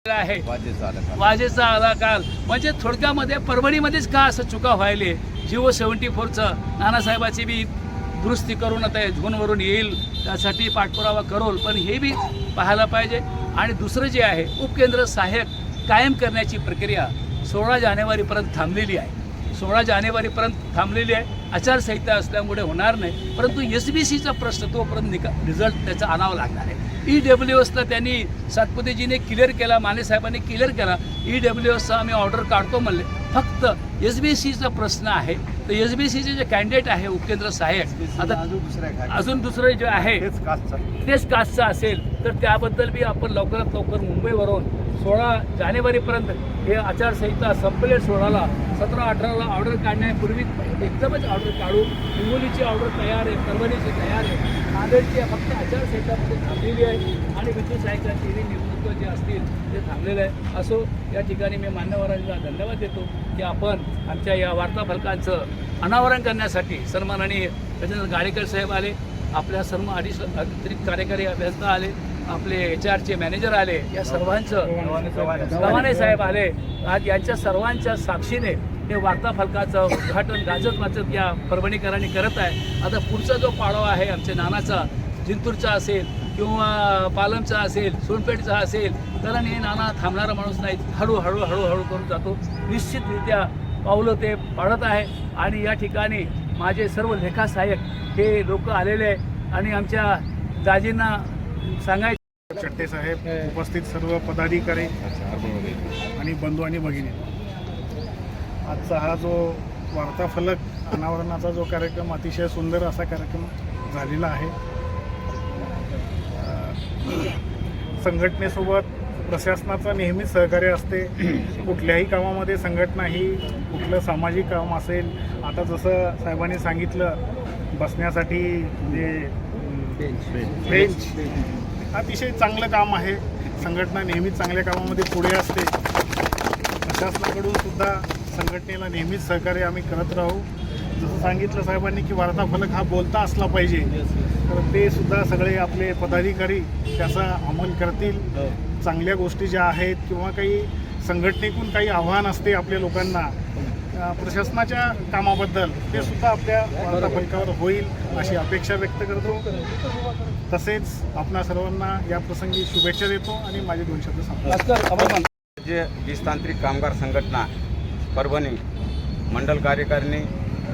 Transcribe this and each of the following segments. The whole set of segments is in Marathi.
आहे वाजेचा आला काल. म्हणजे थोडक्यामध्ये परभणीमध्येच का असं चुका व्हायले. जिओ 74चं नानासाहेबाची बी दुरुस्ती करून आता झोनवरून येईल त्यासाठी पाठपुरावा करोल, पण हे बी पाहायला पाहिजे. आणि दुसरं जे आहे उपकेंद्र सहाय्यक कायम करण्याची प्रक्रिया 16 जानेवारीपर्यंत थांबलेली आहे. 16 जानेवारीपर्यंत थांबलेली आहे. आचारसंहिता असल्यामुळे होणार नाही, परंतु SBCचा प्रश्न तोपर्यंत रिझल्ट त्याचा आणावा लागणार आहे. EWSला त्यांनी सातपुतेजीने क्लिअर केला, मानेसाहेबांनी क्लिअर केला. EWSचा आम्ही ऑर्डर काढतो म्हणले. फक्त SBCचा प्रश्न आहे. तर SBCचे जे कॅन्डिडेट आहे उपकेंद्र सहाय्यक आता अजून दुसरं जे आहे तेच कास्टचं असेल तर त्याबद्दल बी आपण लवकरात लवकर मुंबईवरून 16 जानेवारीपर्यंत हे आचारसंहिता संपले. 16ला 17-18ला ऑर्डर काढण्यापूर्वी एकदमच ऑर्डर काढू. हिंगोलीची ऑर्डर तयार आहे, परभणीची तयार आहे, नांदेडची फक्त आचारसंहितामध्ये थांबलेली आहे आणि विद्युत सहायकाचे नेतृत्व जे असतील ते थांबलेलं आहे. असो या ठिकाणी मी मान्यवरांना धन्यवाद देतो की आपण आमच्या या वार्ताफलकांचं अनावरण करण्यासाठी सन्माननीय गजेंद्र गाडेकर साहेब आले, आपल्या सर्व अतिरिक्त कार्यकारी अभियंता आले, आपले HRचे मॅनेजर आले, या सर्वांचं गव्हाणे साहेब आले. आज यांच्या सर्वांच्या साक्षीने हे वार्ताफलकाचं उद्घाटन गाजत वाजत या परभणीकरांनी करत आहे. आता पुढचा जो पाडवा आहे आमच्या नानाचा, जिंतूरचा असेल किंवा पालमचा असेल, सोनपेठचा असेल, कारण हे नाना थांबणारा माणूस नाही. हळूहळू करून जातो. निश्चितरित्या पावलं ते पाडत आहे. आणि या ठिकाणी माझे सर्व लेखा सहाय्यक हे लोक आलेले आहे आणि आमच्या दाजींना सांगायचं. चट्टे साहेब, उपस्थित सर्व पदाधिकारी आणि बंधू आणि भगिनी, आजचा हा जो वार्ताफलक अनावरणाचा जो कार्यक्रम अतिशय सुंदर असा कार्यक्रम झालेला आहे. संघटनेसोबत प्रशासनाचं नेहमीच सहकार्य असते. कुठल्याही कामामध्ये संघटना ही कुठलं सामाजिक काम असेल, आता जसं साहेबांनी सांगितलं बसण्यासाठी जे बेंच अतिशय चांगलं काम आहे. संघटना नेहमीच चांगल्या कामामध्ये पुढे असते. प्रशासनाकडून सुद्धा संघटनेला नेहमीच सहकार्य आम्ही करत राहू. जसं सांगितलं साहेबांनी की वार्ताफलक हा बोलता असला पाहिजे, तर ते सुद्धा सगळे आपले पदाधिकारी त्याचा अंमल करतील. चांगल्या गोष्टी ज्या आहेत किंवा काही संघटनेतून काही आव्हान असते आपल्या लोकांना प्रशासनाच्या कामाबद्दल, ते सुद्धा आपल्या वार्ताफलकावर होईल अशी अपेक्षा व्यक्त करतो. तसेच आपणा सर्वांना या प्रसंगी शुभेच्छा देतो आणि माझे 2 शब्द सांगतो. जे वीजतांत्रिक कामगार संघटना परभणी मंडल कार्यकारिणी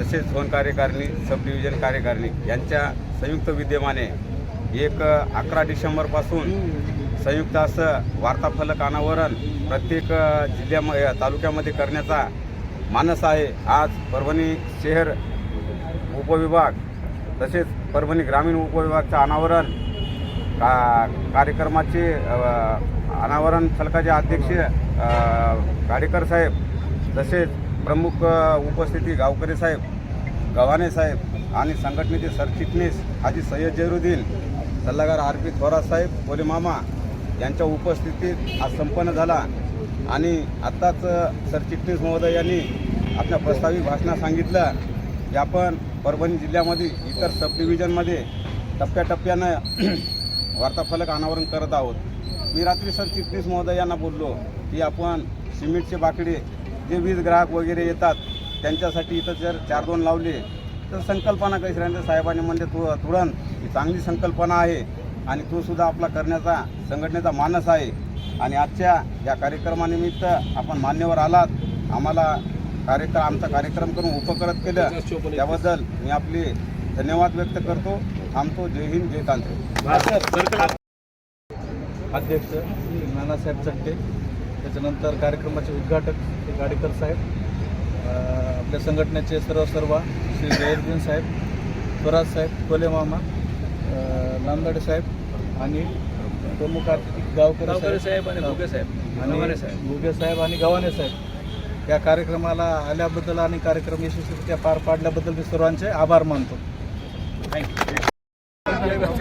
तसेच झोन कार्यकारिणी, सब डिव्हिजन कार्यकारिणी यांच्या संयुक्त विद्यमाने 11 डिसेंबरपासून संयुक्त असं वार्ताफलक अनावरण प्रत्येक तालुक्यामध्ये करण्याचा मानस आहे. आज परभणी शहर उपविभाग तसेच परभणी ग्रामीण उपविभागचं अनावरण कार्यक्रमाचे अनावरण फलकाचे अध्यक्ष गाडेकर साहेब, तसेच प्रमुख उपस्थिती गावकरी साहेब, गव्हाणे साहेब आणि संघटनेचे सरचिटणीस हाजी सय्यद जैरुद्दीन, सल्लागार RP थोरात साहेब, कोले मामा यांच्या उपस्थितीत आज संपन्न झाला. आणि आत्ताच सरचिटणीस महोदय यांनी आपल्या प्रस्तावित भाषणात सांगितलं की आपण परभणी जिल्ह्यामध्ये इतर सब डिव्हिजनमध्ये टप्प्याटप्प्यानं वार्ताफलक अनावरण करत आहोत. मी रात्री सरचिटणीस महोदय यांना बोललो की आपण सिमेंटचे बाकडे जे वीज ग्राहक वगैरे येतात त्यांच्यासाठी इथं जर 4-2 लावले तर संकल्पना कशी राहते. साहेबांनी म्हणजे तुरंत ही चांगली संकल्पना आहे आणि तो सुद्धा आपला करण्याचा संघटनेचा मानस आहे. आणि आजच्या या कार्यक्रमानिमित्त आपण मान्यवर आलात, आम्हाला आमचा कार्यक्रम करून उपकृत केलं, त्याबद्दल मी आपले धन्यवाद व्यक्त करतो. थांबतो. जय हिंद, जय तांत्रिक. अध्यक्ष नानासाहेब चट्टे, त्याच्यानंतर कार्यक्रमाचे उद्घाटक गाडेकर साहेब, आपल्या संघटनेचे सर्व श्री जैरुद्दीन साहेब, थोरात साहेब, कोले मामा, नांदडे साहेब आणि प्रमुख गावकरी साहेब आणि घुगे साहेब आणि गव्हाणे साहेब या कार्यक्रमाला आल्याबद्दल आणि कार्यक्रम यशस्वीरित्या पार पाडल्याबद्दल मी सर्वांचे आभार मानतो. थँक्यू.